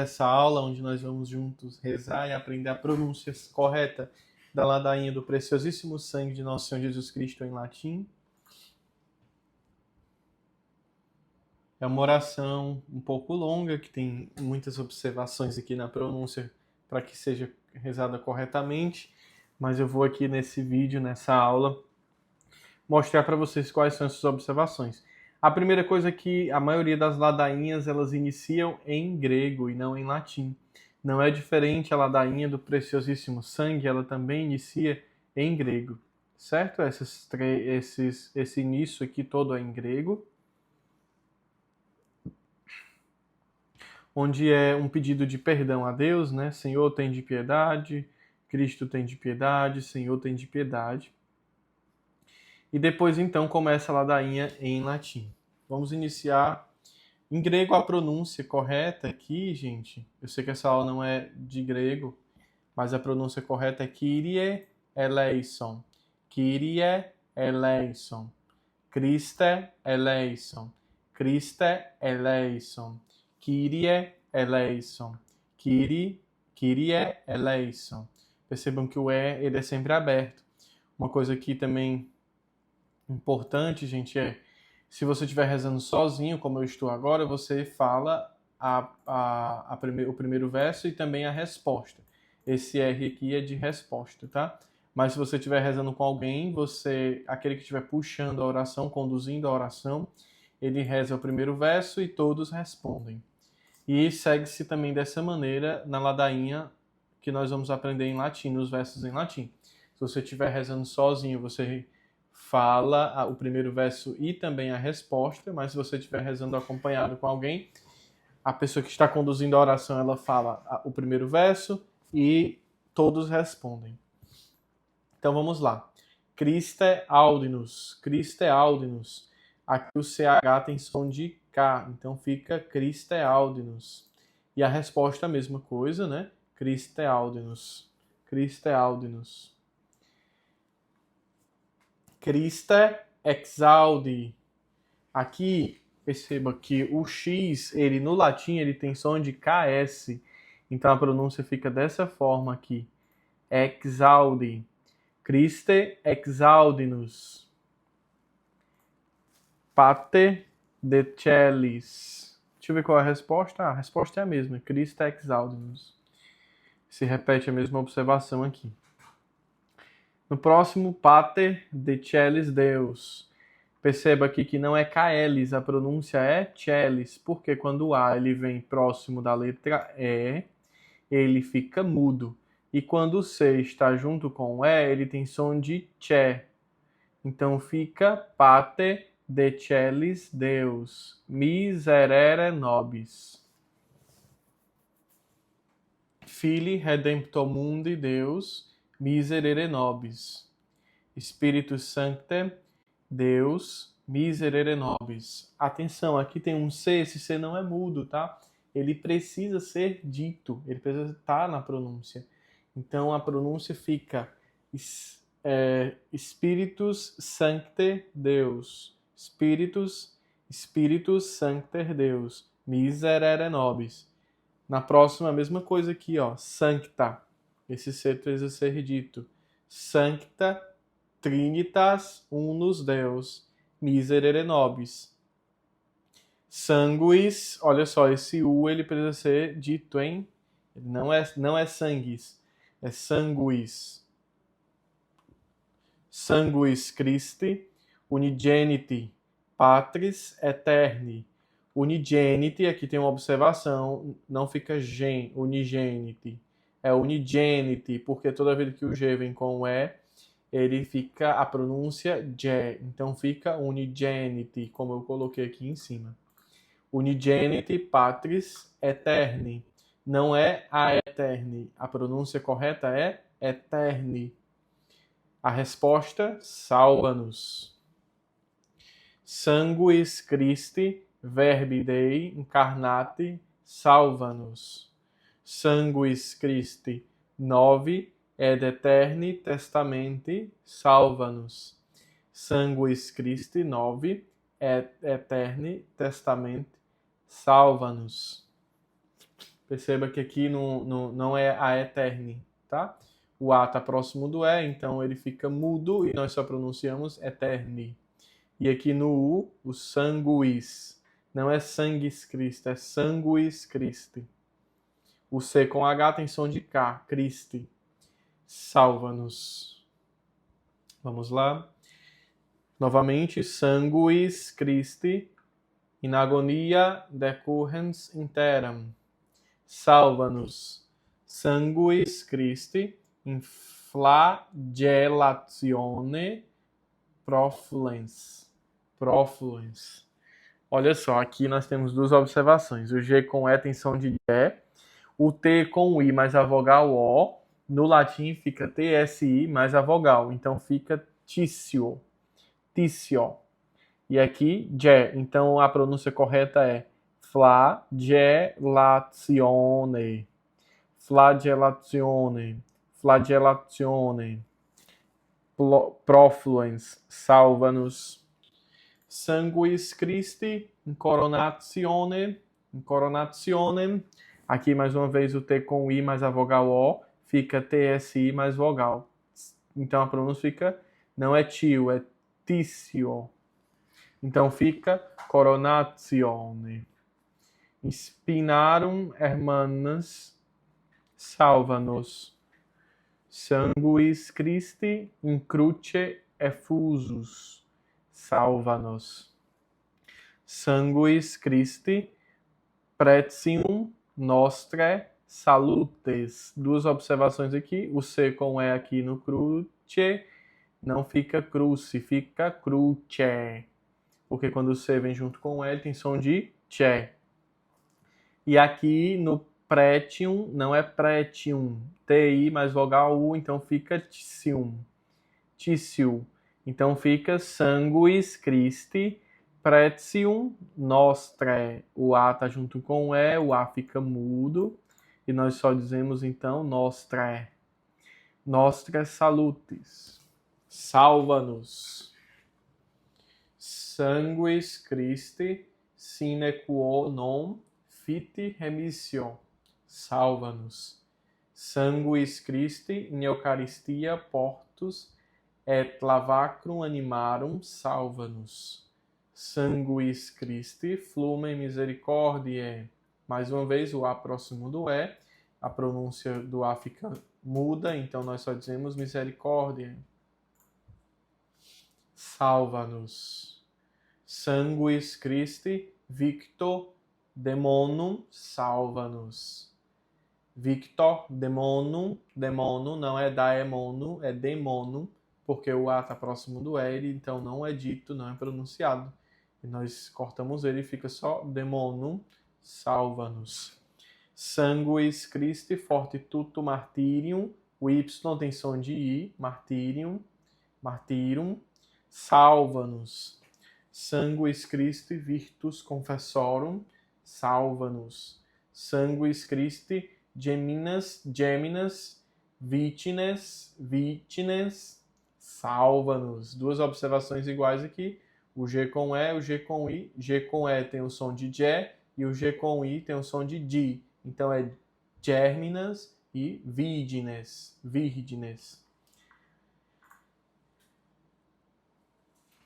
Essa aula onde nós vamos juntos rezar e aprender a pronúncia correta da ladainha do preciosíssimo sangue de nosso Senhor Jesus Cristo em latim. É uma oração um pouco longa, que tem muitas observações aqui na pronúncia para que seja rezada corretamente, mas eu vou aqui nesse vídeo, nessa aula, mostrar para vocês quais são essas observações. A primeira coisa é que a maioria das ladainhas elas iniciam em grego e não em latim. Não é diferente a ladainha do preciosíssimo sangue, ela também inicia em grego, certo? Esse início aqui todo é em grego, onde é um pedido de perdão a Deus, né? Senhor, tem de piedade, Cristo tem de piedade, Senhor, tem de piedade. E depois, então, começa a ladainha em latim. Vamos iniciar. Em grego, a pronúncia correta aqui, gente, eu sei que essa aula não é de grego, mas a pronúncia correta é Kyrie eleison. Kyrie eleison. Christe eleison. Christe eleison. Kyrie eleison. Kyrie eleison. Percebam que o E ele é sempre aberto. Uma coisa aqui também importante, gente, é se você estiver rezando sozinho, como eu estou agora, você fala o primeiro verso e também a resposta. Esse R aqui é de resposta, tá? Mas se você estiver rezando com alguém, aquele que estiver puxando a oração, conduzindo a oração, ele reza o primeiro verso e todos respondem. E segue-se também dessa maneira na ladainha que nós vamos aprender em latim, nos versos em latim. Se você estiver rezando sozinho, você fala o primeiro verso e também a resposta, mas se você estiver rezando acompanhado com alguém, a pessoa que está conduzindo a oração, ela fala o primeiro verso e todos respondem. Então vamos lá. Christe audimus, Christe audimus. Aqui o CH tem som de K, então fica Christe audimus. E a resposta é a mesma coisa, né? Christe audimus, Christe audimus. Christe exaudi. Aqui, perceba que o X, ele no latim, ele tem som de KS. Então a pronúncia fica dessa forma aqui. Exaudi. Christe exaudinus. Pater de celis. Deixa eu ver qual é a resposta. A resposta é a mesma. Christe exaudinus. Se repete a mesma observação aqui. No próximo, Pater de celis Deus. Perceba aqui que não é Caelis, a pronúncia é celis, porque quando o A ele vem próximo da letra E, ele fica mudo. E quando o C está junto com o E, ele tem som de Tché. Então fica Pater de celis Deus, miserere nobis. Filii redemptor mundi Deus, miserere nobis. Spiritus Sancte, Deus, miserere nobis. Atenção, aqui tem um C, esse C não é mudo, tá? Ele precisa ser dito, ele precisa estar na pronúncia. Então a pronúncia fica Spiritus Sancte Deus, Spiritus Sancte Deus, miserere nobis. Na próxima, a mesma coisa aqui, ó, Sancta. Esse C precisa ser dito. Sancta Trinitas unus Deus, miserere nobis. Sanguis, olha só, esse U ele precisa ser dito, hein? Não é sanguis, é sanguis. Sanguis Christi, unigeniti, patris eterni. Unigeniti, aqui tem uma observação, não fica gen, unigeniti. É unigeniti, porque toda vez que o G vem com o E, ele fica a pronúncia J, então fica unigeniti, como eu coloquei aqui em cima. Unigeniti patris eterni. Não é a eterni, a pronúncia correta é eterni. A resposta, salva-nos. Sanguis Christi, verbi Dei, incarnati, salva-nos. Sanguis Christi, novi, ed eterni testamenti, salva-nos. Sanguis Christi, novi, et eterni testamenti, salva-nos. Perceba que aqui não é a eterne, tá? O A está próximo do E, então ele fica mudo e nós só pronunciamos eterne. E aqui no U, o sanguis. Não é sanguis Christi, é sanguis Christi. O C com H tem som de K, Christi. Salva-nos. Vamos lá. Novamente, sanguis Christi, in agonia decurrens interam. Salva-nos. Sanguis Christi, in flagellatione profluens. Profluens. Olha só, aqui nós temos duas observações. O G com E tem som de E. O T com o I mais a vogal O. No latim fica TSI mais a vogal. Então fica tissio. Tissio. E aqui, G. Então a pronúncia correta é flagellatione. Flagellatione. Flagellatione. Profluens. Salva-nos. Sanguis Christi, incoronatione, incoronationem. Aqui mais uma vez o T com I mais a vogal O, fica TSI mais vogal. Então a pronúncia fica, não é tio, é tissio. Então fica coronatione. Spinarum hermanas, salva-nos. Sanguis Christi, in cruce effusus. Salva-nos. Sanguis Christi, pretium nostre salutes. Duas observações aqui. O C com E aqui no cruce não fica cruci, fica cruce. Porque quando o C vem junto com o E, tem som de che. E aqui no pretium não é pretium. TI mais vogal U, então fica tissium. Tissio. Então fica sanguis Christi, pretium nostre. O A está junto com o E, o A fica mudo. E nós só dizemos então nostre. Nostre salutes. Salva-nos. Sanguis Christi, sine quo non fit remission. Salva-nos. Sanguis Christi, in Eucaristia portus et lavacrum animarum, salva-nos. Sanguis Christi, flumen misericordiae. Mais uma vez, o A próximo do E. A pronúncia do A fica muda, então nós só dizemos misericórdia. Salva-nos. Sanguis Christi, victor demonum, salva-nos. Victor demonum, demonum não é daemonu, é demonum, porque o A está próximo do L, então não é dito, não é pronunciado. E nós cortamos ele e fica só demonum, salva-nos. Sanguis Christi, fortitudo martyrium, o Y tem som de I, martyrium, martyrum, salva-nos. Sanguis Christi, virtus confessorum, salva-nos. Sanguis Christi, geminas, vitines, salva-nos. Duas observações iguais aqui. O G com E, o G com I. G com E tem o som de G e o G com I tem o som de Di. Então é germinas e virgines.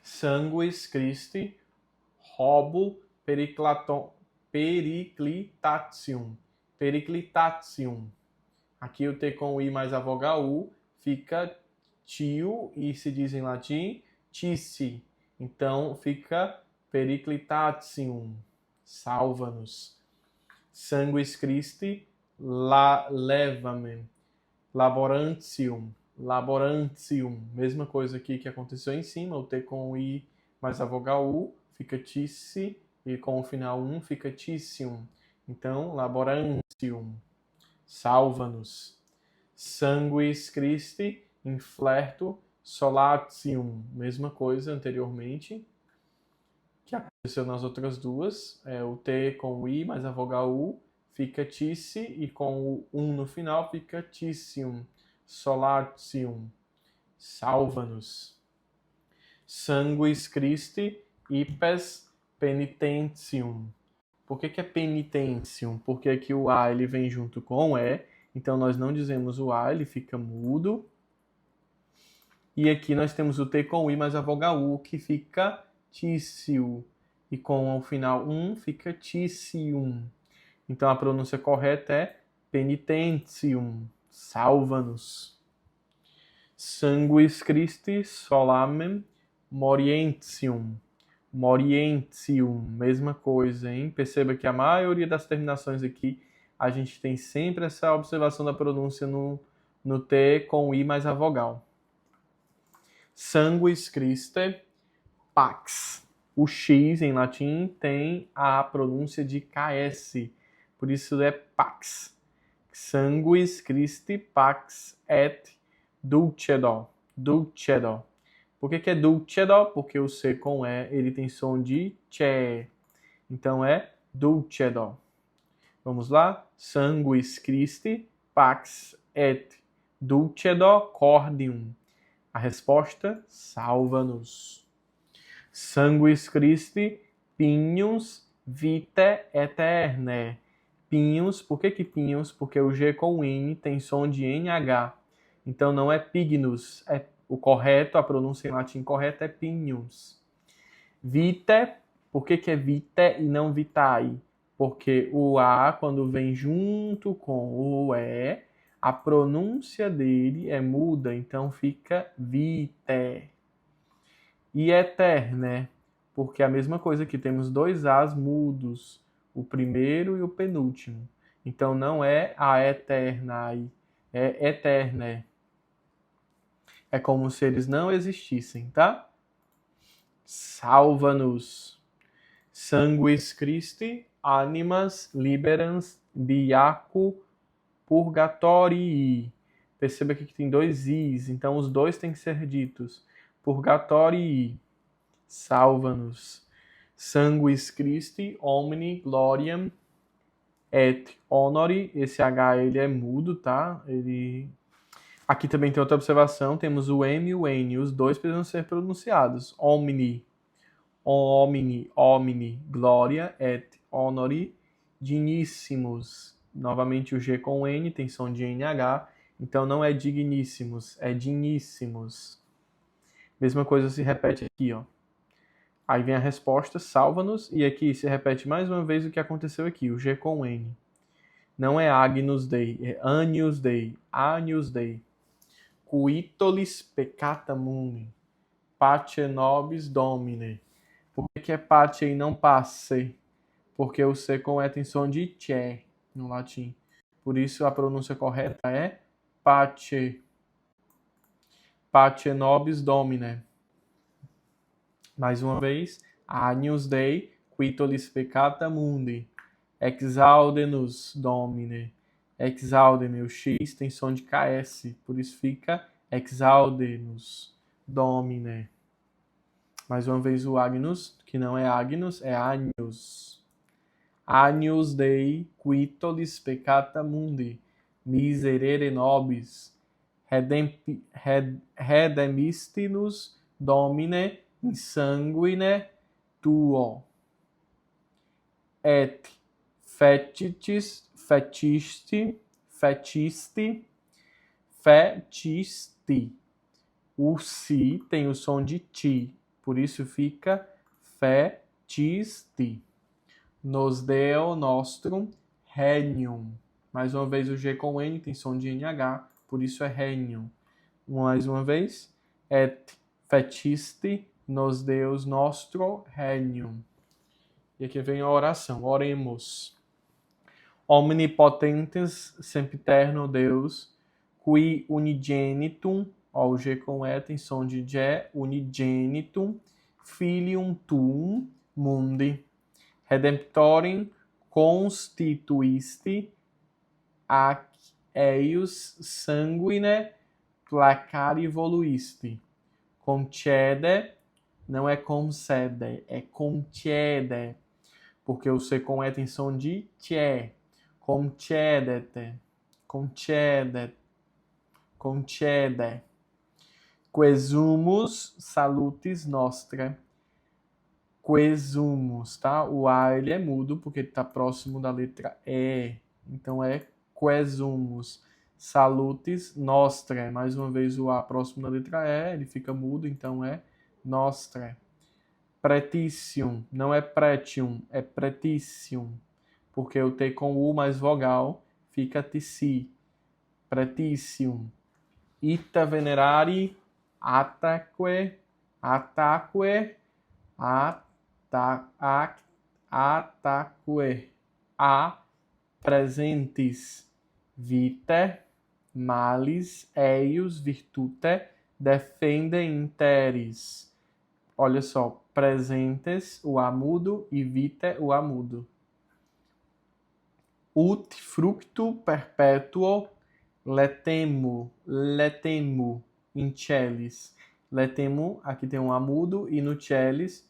Sanguis Christi, robo periclitatium. Periclitatium. Aqui o T com o I mais a vogal U fica tio e se diz em latim tissi. Então fica periclitatium. Salva-nos. Sanguis Christi, leva-me. Laborantium. Mesma coisa aqui que aconteceu em cima. O T com o I mais a vogal U fica tissi e com o final 1 fica tissium. Então, laborantium. Salva-nos. Sanguis Christi, inflerto solatium. Mesma coisa anteriormente que aconteceu nas outras duas. O T com o I mais a vogal U fica tissi e com o 1 no final fica tissium. Solatium. Salva-nos. Sanguis Christi, ipes penitentium. Por que é penitentium? Porque aqui o A ele vem junto com o E, então nós não dizemos o A, ele fica mudo. E aqui nós temos o T com I mais a vogal U, que fica tício. E com o final fica ticium. Então a pronúncia correta é penitentium. Salva-nos. Sanguis Christi solamem morientium. Morientium, mesma coisa, hein? Perceba que a maioria das terminações aqui, a gente tem sempre essa observação da pronúncia no T com I mais a vogal. Sanguis Christi pax. O X em latim tem a pronúncia de KS, por isso é pax. Sanguis Christi pax et dulcedo. Dulcedo. Por que é dulcedo? Porque o C com E ele tem som de che. Então é dulcedo. Vamos lá? Sanguis Christi pax et dulcedo cordium. A resposta, salva-nos. Sanguis Christi pignus vitae aeternae. Pinhos, por que pinhos? Porque o G com N tem som de NH. Então não é pignus, é o correto, a pronúncia em latim correta é pignus. Vitae, por que é vitae e não vitae? Porque o A, quando vem junto com o E, a pronúncia dele é muda, então fica vitae. E eterna, porque é a mesma coisa que temos dois As mudos, o primeiro e o penúltimo. Então não é a eternae, é eterna. É como se eles não existissem, tá? Salva-nos. Sanguis Christi animas liberans diaco purgatorii. Perceba aqui que tem dois Is, então os dois têm que ser ditos. Purgatorii. Salva-nos. Sanguis Christi omni gloriam et honori. Esse H ele é mudo, tá? Aqui também tem outra observação, temos o M e o N, os dois precisam ser pronunciados. Omni, gloria et honori dignissimus. Novamente o G com o N tem som de NH, então não é dignissimos, é dignissimos. Mesma coisa se repete aqui, ó. Aí vem a resposta, salva-nos, e aqui se repete mais uma vez o que aconteceu aqui, o G com o N. Não é Agnus Dei, é Agnus Dei, Agnus Dei. Quitolis peccata mundi, pace nobis domine. Por que é pace e não passe? Porque o C com E tem som de che no latim. Por isso a pronúncia correta é pace. Pace nobis domine. Mais uma vez, Agnus Dei, quitolis peccata mundi, exaude-nos domine. Exaude-me, o X tem som de KS, por isso fica exaude-nos domine. Mais uma vez o Agnus, que não é Agnus, é Agnus. Agnus Dei, quitolis peccata mundi, miserere nobis, redemisti-nos domine in sanguine tuo. Et fecisti. O si tem o som de ti, por isso fica fecisti. Nos deo nostrum regnum. Mais uma vez o G com N tem som de NH, por isso é regnum. Mais uma vez, et fecisti nos deus nostro regnum. E aqui vem a oração, oremos. Omnipotentes, sempiterno Deus, qui unigenitum, ó, o G com E tem som de G, unigenitum, filium tuum mundi, redemptorem constituisti ac eius sanguine placari voluisti. Concede, não é concede, é concede, porque o C com E tem som de tché. Concedete, concede. Quesumus salutis nostra, quesumus, tá? O A ele é mudo porque ele está próximo da letra E. Então é quesumus. Salutis nostre. Mais uma vez o A próximo da letra E, ele fica mudo, então é nostre. Pretitium. Não é pretium, é pretitium. Porque o T com U mais vogal fica tissi. Pretitium. Ita venerari ataque, ataque, ataque, a presentes vitae, malis, eius, virtute, defende interis. Olha só, presentes, o A mudo, e vitae, o A mudo. Ut fructu perpetuo letemo, in celis. Letemo, aqui tem um A mudo, e no celis,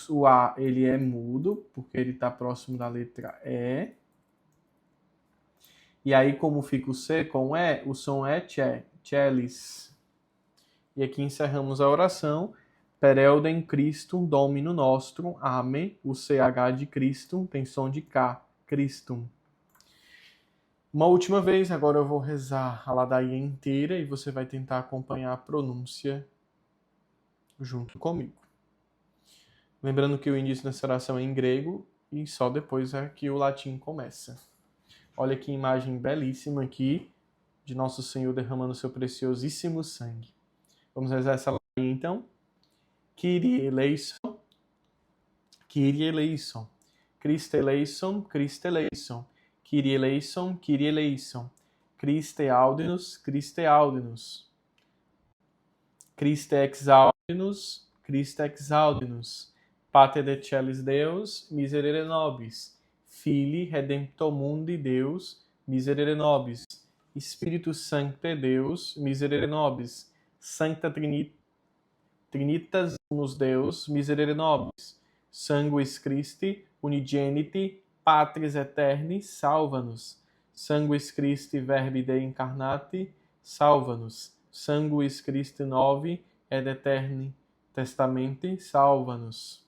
o A ele é mudo, porque ele está próximo da letra E. E aí, como fica o C com E, o som é celis. E aqui encerramos a oração. Per eodem Christum Domino Nostrum, Amém. O CH de Christum tem som de K, Christum. Uma última vez, agora eu vou rezar a ladainha inteira e você vai tentar acompanhar a pronúncia junto comigo. Lembrando que o início dessa oração é em grego e só depois é que o latim começa. Olha que imagem belíssima aqui de Nosso Senhor derramando seu preciosíssimo sangue. Vamos rezar essa ladainha então? Kyrie eleison, Kyrie eleison, Christe eleison, Christe eleison, Kyrie eleison, Kyrie eleison, Christe audenus, Christe audenus, Christe exaudenus, Christe exaudenus, Pater de celis Deus, miserere nobis, Filii redemptor mundi Deus, miserere nobis, Spiritus Sancte Deus, miserere nobis, Sancta Trinitas unus Deus, miserere nobis, Sanguis Christi, unigeniti, Patris Eterni, salva-nos. Sanguis Christi, Verbi Dei incarnati, salva-nos. Sanguis Christi novi, ed eterni testamenti, salva-nos.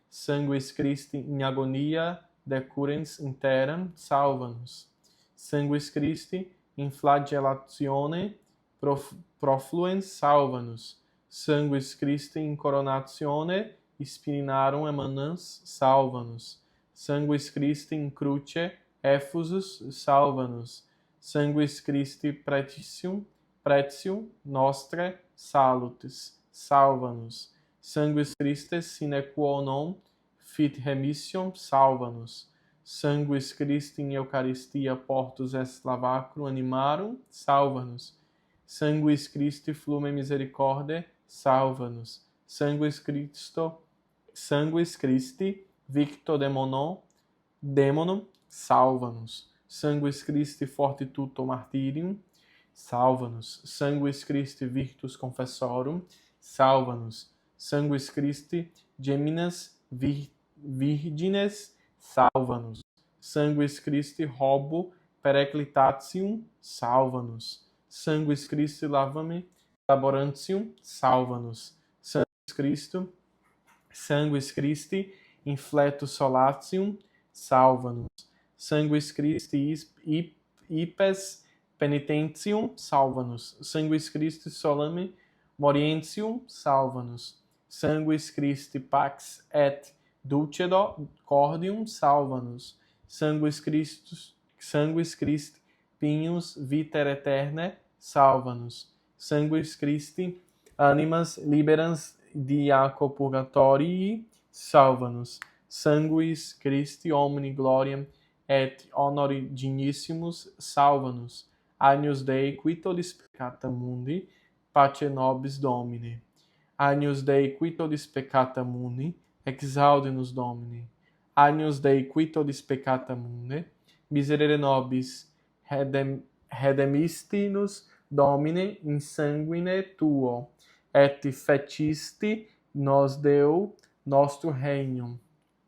Sanguis Christi in agonia, decurrens interam, salva-nos. Sanguis Christi in flagellatione, profluens, salva-nos. Sanguis Christi in coronatione, spinarum emanans, salva-nos. Sanguis Christi in cruce, effusus, salva-nos. Sanguis Christi pretitium nostre, salutis, salva-nos. Sanguis Christi sine quo non fit remission, salva-nos. Sanguis Christi in Eucharistia portus est lavacrum animarum, salva-nos. Sanguis Christi flume misericordiae, salva-nos. Sanguis Christi victor demonum, salva-nos. Sanguis Christi fortitudo martyrium, salva-nos. Sanguis Christi virtus confessorum, salva-nos. Sanguis Christi geminas virgines, salva-nos. Sanguis Christi robo periclitatium, salva-nos. Sanguis Christi lavame laborantium, salva-nos. Sanguis Christi infletus solatium, salva-nos. Sanguis Christi ipes penitentium, salva-nos. Sanguis Christi solame morientium, salva-nos. Sanguis Christi pax et dulcedo cordium, salva-nos. Sanguis Christi pinus viter aeterna, salva-nos. Sanguis Christi animas liberans diaco purgatorii, salva-nos. Sanguis Christi omni gloriam et honori dignissimus, salva-nos. Agnus Dei qui tollis peccata mundi, pace nobis Domine. Agnus Dei qui tollis peccata mundi, exaude-nos Domine. Agnus Dei qui tollis peccata mundi, miserere nobis, redemisti-nos Domine in sanguine tuo, et fecisti nos Deo nostro regnum.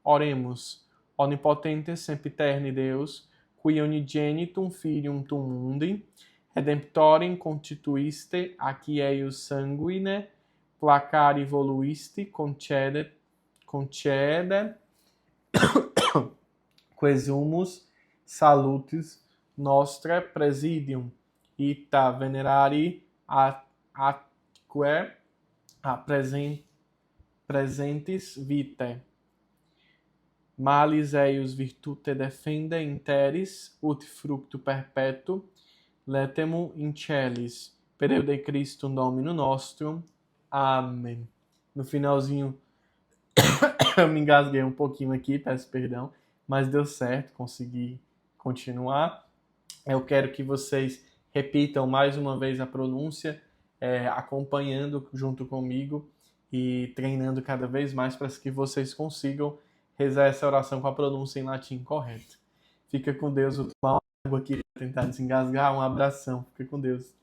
Oremos, onipotente sempiterni Deus, qui unigenitum filium tuum mundi, redemptorem constituiste, ac eius sanguine placari voluisti, concede concede, quesumus, salutis nostre presidium, ita venerari atque a presentis vitae. Malis eius virtute defende interis, ut fructu perpetuum letemu in celis. Pereude Christum Domino nostrum. Amém. No finalzinho, eu me engasguei um pouquinho aqui, peço perdão, mas deu certo, consegui continuar. Eu quero que vocês repitam mais uma vez a pronúncia, acompanhando junto comigo e treinando cada vez mais para que vocês consigam rezar essa oração com a pronúncia em latim correta. Fica com Deus. Vou tomar uma água aqui para tentar desengasgar. Um abração. Fica com Deus.